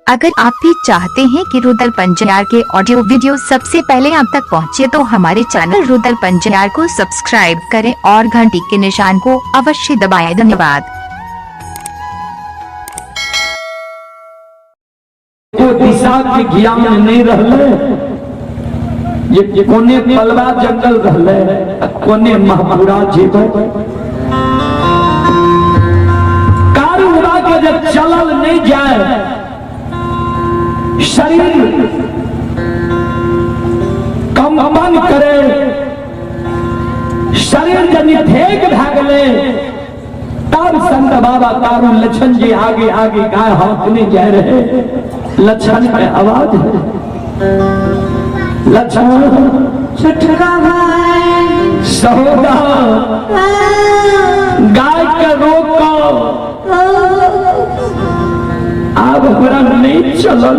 अगर आप भी चाहते हैं कि रुदल पंजयार के ऑडियो वीडियो सबसे पहले आप तक पहुंचे तो हमारे चैनल रुदल पंजयार को सब्सक्राइब करें और घंटी के निशान को अवश्य दबाएं। धन्यवाद। दिशा के ज्ञान नहीं रहले, ये कोने पलवा जंगल रहले, कोने महापुरा जीव कारुड़ा के जब चलल नहीं जाए, शरीर कंपन करे, शरीर जब ठेक भागले, तब संत बाबा तारू लक्षण जी आगे आगे गाय हाथने जा रहे। लक्षण में आवाज है, लक्षण सहोदा गाय के रोको, अब हमरा नहीं चलल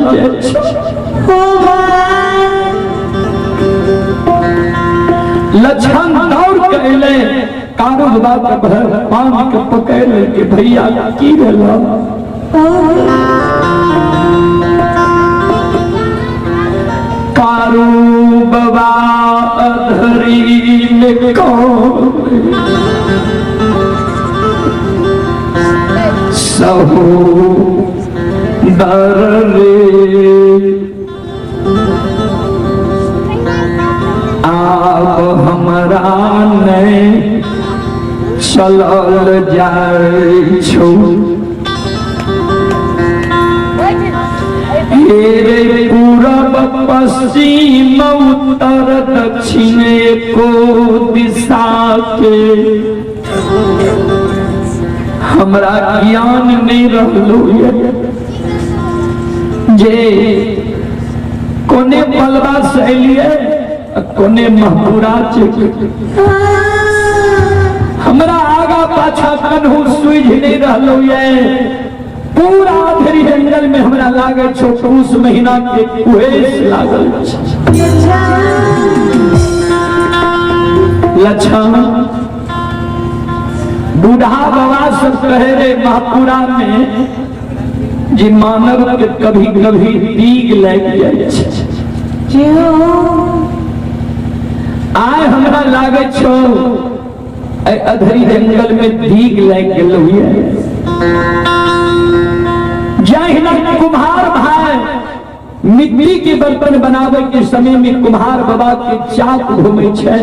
लक्षण दौड़ के अले, कारू बाबा पानी के पकड़ के भैया की भेला। कारू बाबा अधरी में कौन सहो दरे, आप हमरा नहीं चलल जाए छो। हेरे पूरब पश्चिम उत्तर दक्षिण को दिशा के हमरा ज्ञान नहीं रहलो जे कोने पलवा से लिए कोने महपुरा हमरा आगा पाछा कन्हू सुझ नहीं रहलो ये। पूरा आधरी जंगल में हमरा लागे छो उस महीना के कुहेस लागल। लक्षण बूढ़ा बाबा सब कहे रे महापुरा में जी मानव के कभी कभी दीग लग जाए, आय हमरा लागे छो अधरी जंगल में दीग लग गेलो है। जहिना कुम्हार भाई मिट्टी के बर्तन बनावे के समय में कुम्हार बाबा के चाक घूमे छे,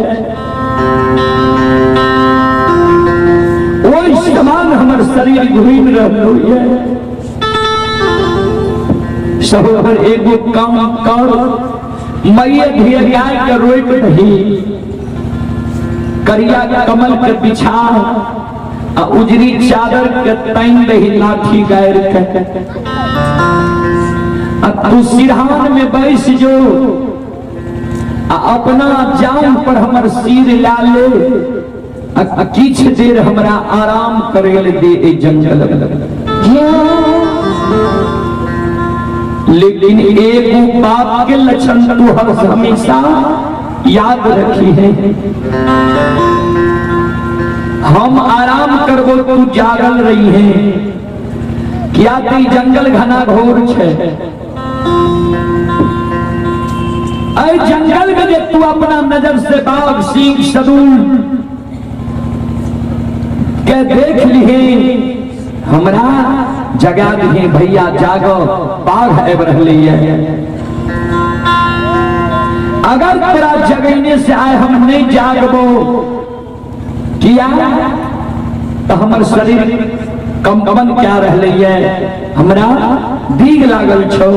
ओइ समान हमर शरीर घूम रहलो है। सहोदर एगो काम कर, मैया धिया गाय के रोक दही, करिया कमल के बिछा उजरी चादर के तैन दही लाठी गायर के, तू सिरहान में बैस जो अपना जान पर हमर सिर ला ले, किछ देर हमरा आराम करे दे ए जंगल। लेकिन एक बात के लक्षण तू हमेशा याद रखी है, हम आराम करबो तू जागल रही है, क्या ती जंगल घना घोर छे। ऐ जंगल में जे तू अपना नजर से बाघ सिंह सदूल के देख लिए, हमरा जगा दिए भैया जागो, बाघ आब रहली है। अगर तेरा जगने से आए हम नहीं जागबो किया तो हमर शरीर कंपन क्या रहले है, हमरा दीग लागल छो,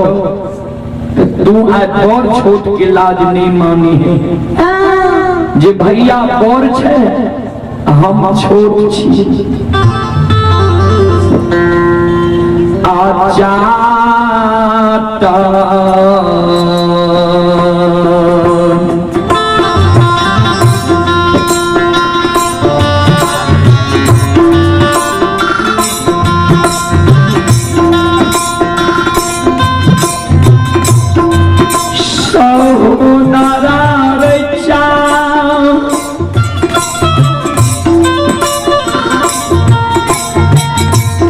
तू आय और छोट के लाज नहीं मानी है जे भैया और छे हम छोट छी। आजा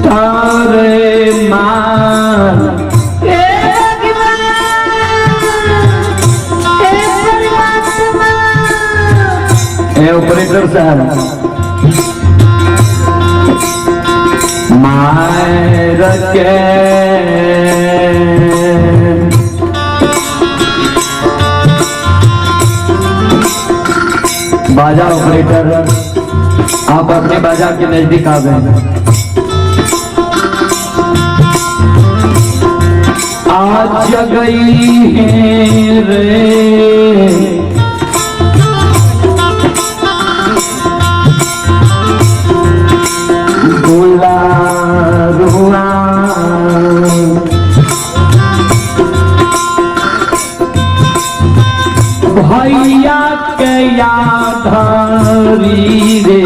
तारे मान ऑपरेटर साहब मायर के बाजा ऑपरेटर आप अपने बाजा के नजदीक आ गए। आज गई है रे रुआ भैया के याद रे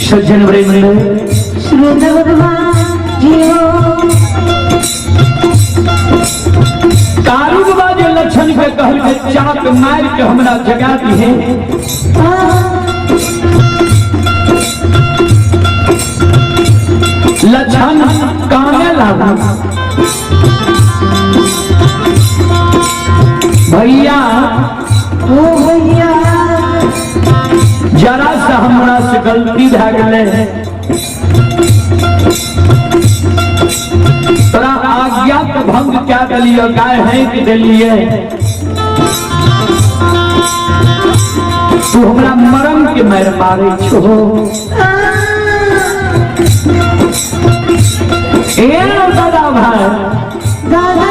सज्जन वृंद श्रोता भगवान जियो कारू बाजे लक्षण पे कहल के चाक मार के हमरा जगा दी है। लक्षण कामे लागू भैया ओ भैया जरा सा हमरा से गलती भै गए तोरा आज्ञा के भंग क्या दिलिए गाय है कि दिलिए तू हमरा मरम के मार मारे छो ए दादा भाई दादा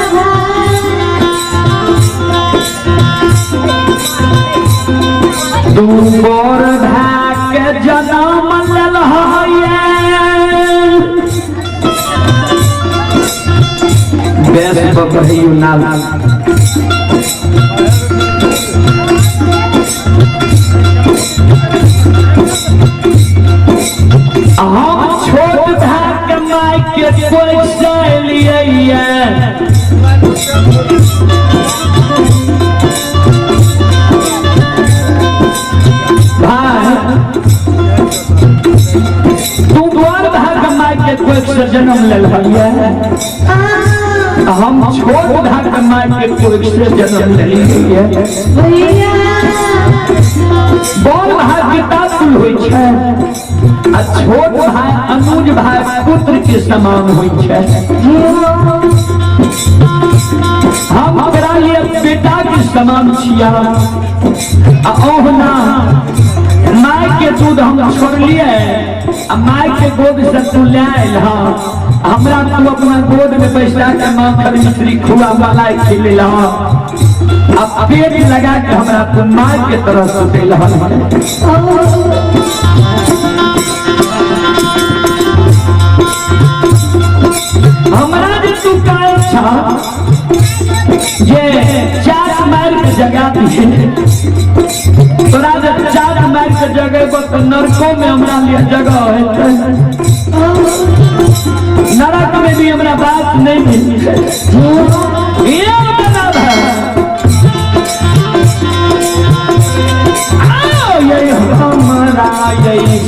तू मोर भाग जनम लेल बेस बहियो नाल हम छोट भाग माय के कोई से लिए तू द्वार भाग माय के कोई से जन्म लेल हम छोट भाग माय के कोई से जन्म लेलिए भैया बड़ भाई पिता तुल होई छै आ छोट भाई अनुज भाई पुत्र के समान होई छै। हम ओकरा लिए बेटा के समान छिया आ ओहना माय के दूध हम छोड़लिए माई के गोद से तू ले आयल हा हमरा तू अपना गोद में बैठा के माखन मिश्री खुआ मलाई खिले ला अब पेट लगा के हमरा तू माई के तरह सुते लहल हमरा जे तू काहे छा जे चार मार के जगह दी तोरा जब चार मार के जगह पर तो नरकों में हमरा लिए जगह है नरक में भी हमरा बात नहीं मिली है ये मतलब है आओ ये हमारा यही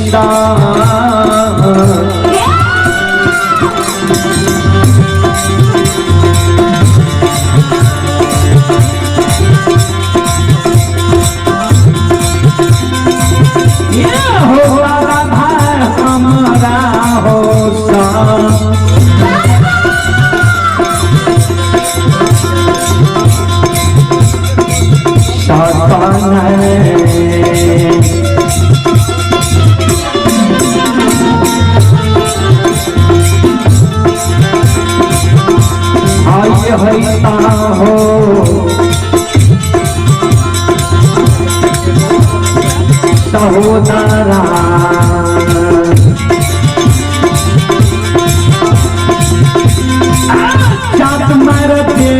सहोदरा चाट मारते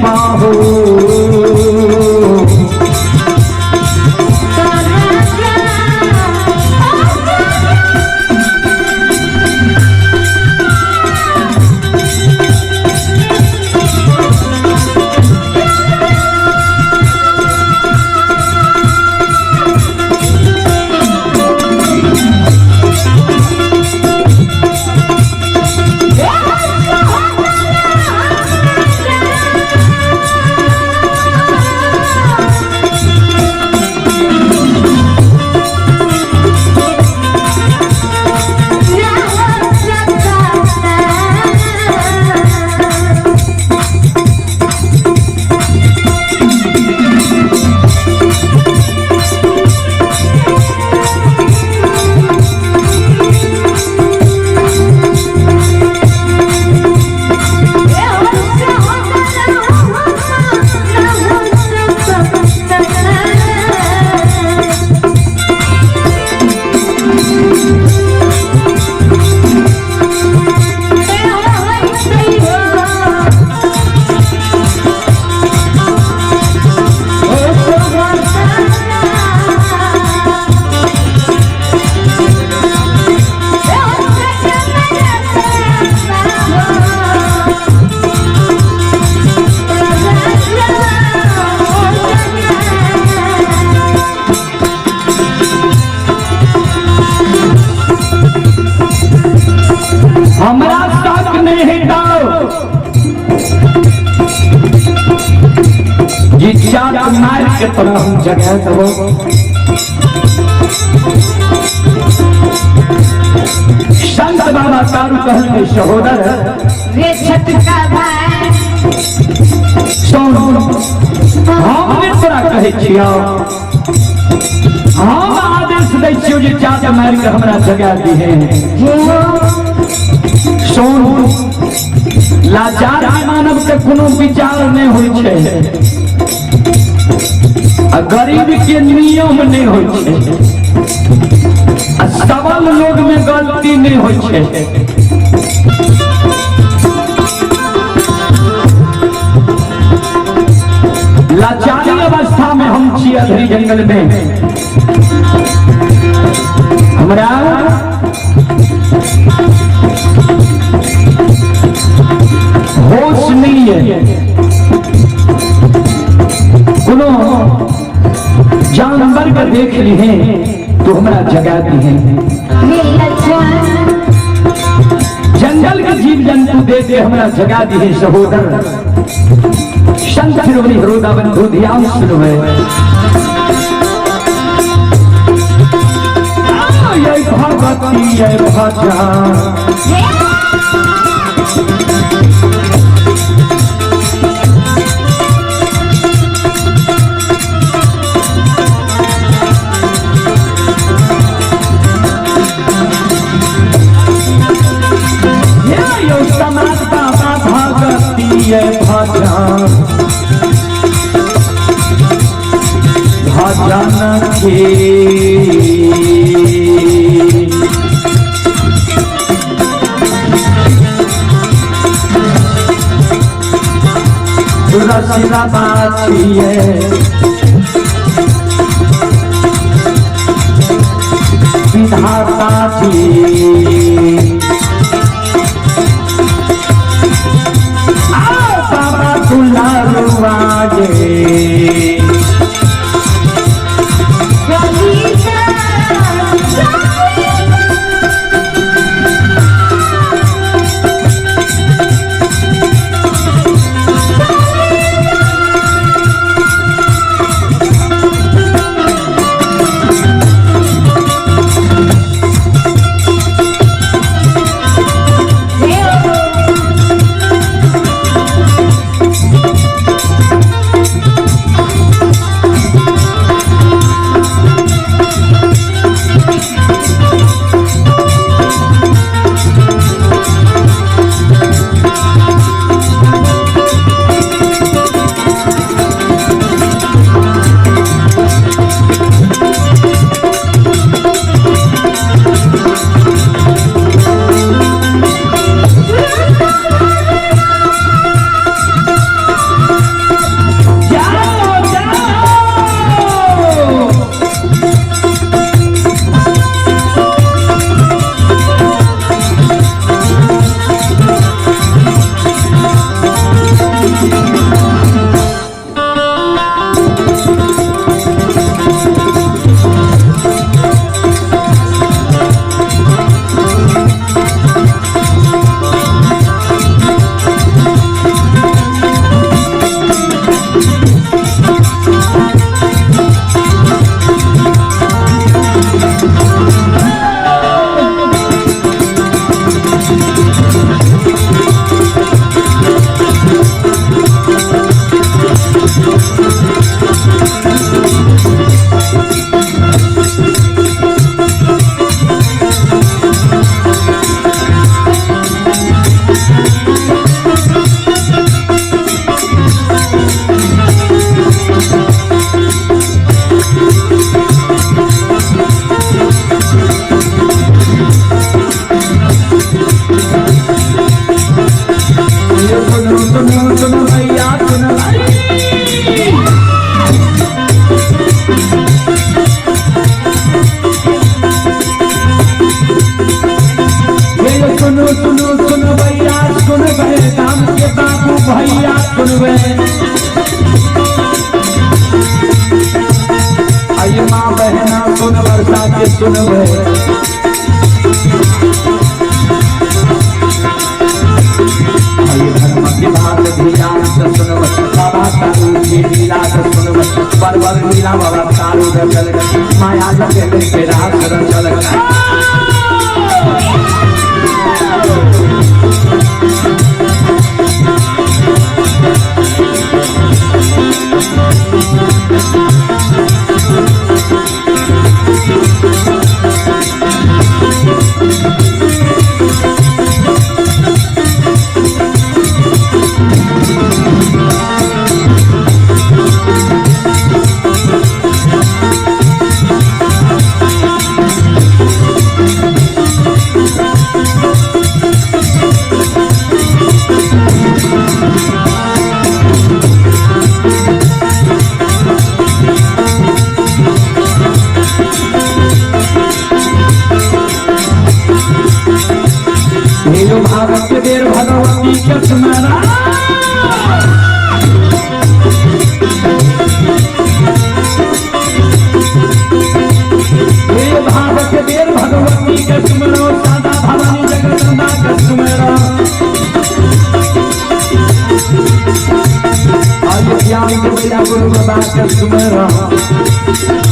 बाहू हमरा शक नहीं डालो जी चाट मार के तरह हम जगह दो संत बाबा तारू कहले सहोदर रे छटका भाई सुन हमने तोरा कहे छियो हम आदेश दै छियो जे चाट मार के हमरा जगह दी है सुन लाचार मानव के कोनो विचार नहीं होय छै आ गरीब के नियम नहीं होय छै आ सबल लोग में गलती नहीं होय छै लाचारी अवस्था में हम छी अधरी जंगल में हमरा होश नहीं है कोनो जानवर का देख ली है तो हमारा जगा दी है जंगल के जीव जंतु देख के हमारा जगा दी है सहोदर संत शिरोमणि हरोदा बंधु ध्यान सुनो है ये भगवती ये भजन जानकी रसिला बाछिए विधाता जी बाबा दुलारुआगे सुनो भैया सुनो सुनो सुनो सुनो भैया सुन गए काम के बाबू भैया सुन गए आइए माँ बहना सुन वर्षा के सुन गए धर्म की बात ध्यान से सुनव बाबा तारू की लीला से सुनव बरबर लीला बाबा तारू चल माया लगे के रात चल भारत के देर भगवती के स्मरण भारत के देर भगवती के स्मरण सादा भवानी जगदम्बा के स्मरण ज्ञान के बेटा गुरु बाबा के स्मरण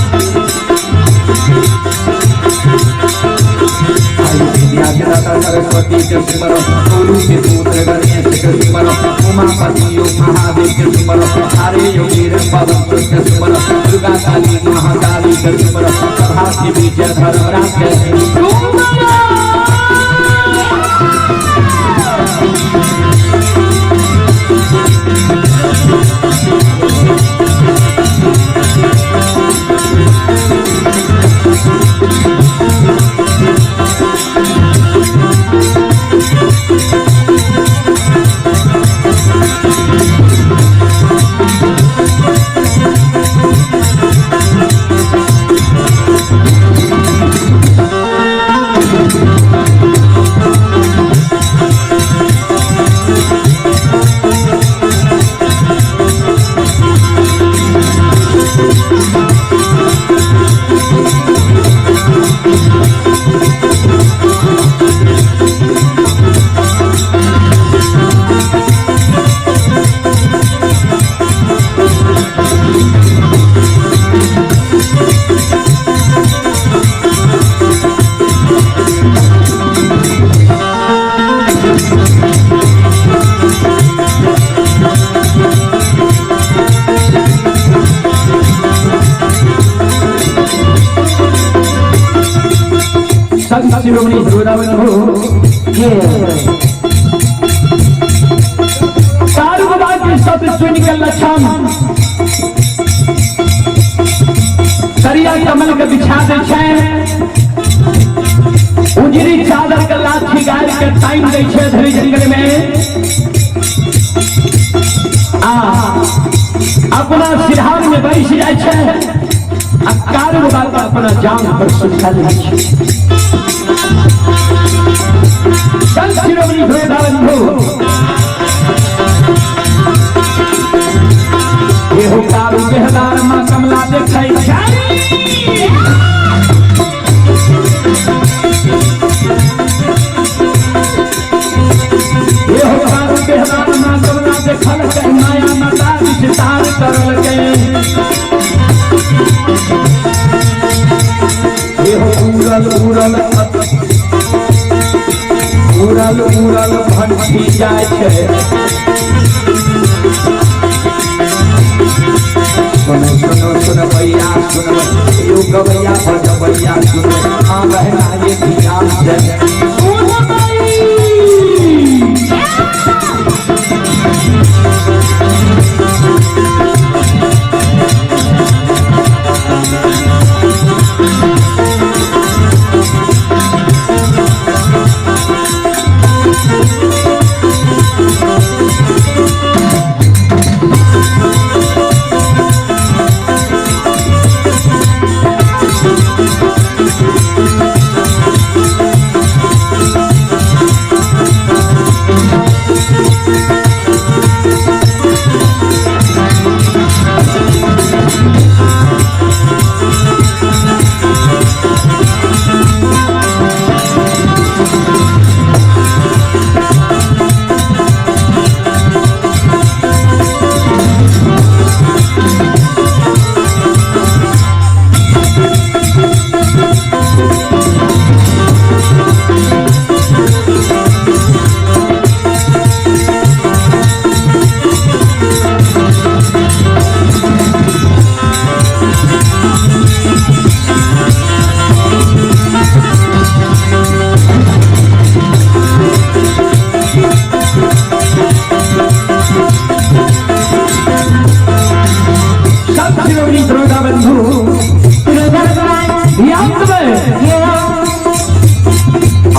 सरस्वती के स्मरण गुरु के पुत्र गणेश के स्मरण उमापति योग महादेव के स्मरण हरे योगी पवन के स्मरण दुर्गा काली महाकाली के स्मरण सभा के विजय धर्मराज के शिरोमणि गुरुदेव ये सारू बाबा के शब्द सुन के लक्षण करिया कमल के बिछा दे छै उजरी चादर के लाठी गाड़ के टाइम दै छै धरी जंगल में अपना सिरहार में बैठ जाए छै अकार बाबा अपना जान पर सुखा ले छै चल शिरोमणि गुरुदेव ये हो कारू बेहदार मां कमला देखै छै ये हो कारू बेहदार मां कमला देखल के माया मता विस्तार करल के ये हो उड़ल भंठी जाय छै सुनो भैया सुनो यो गवैया भजबैया सुनो हाँ बहना ये ध्यान से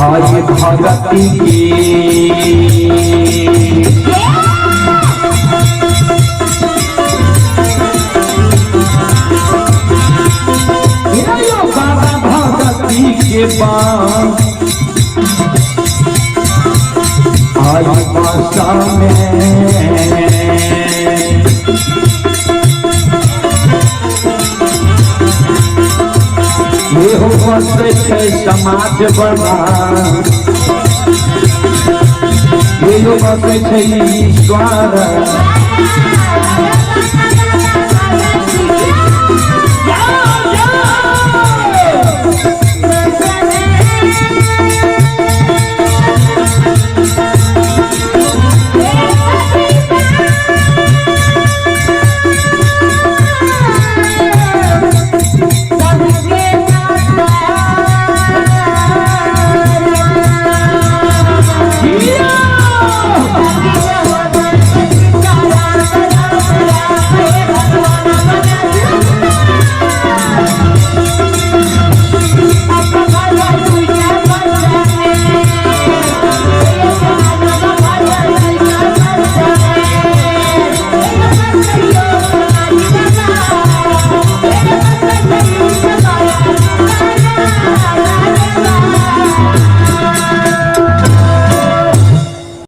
आज भगती बाबा भगती के बाद आज भाषा में ये हो बसे छै समाज बना ये हो बसे छै ईश्वर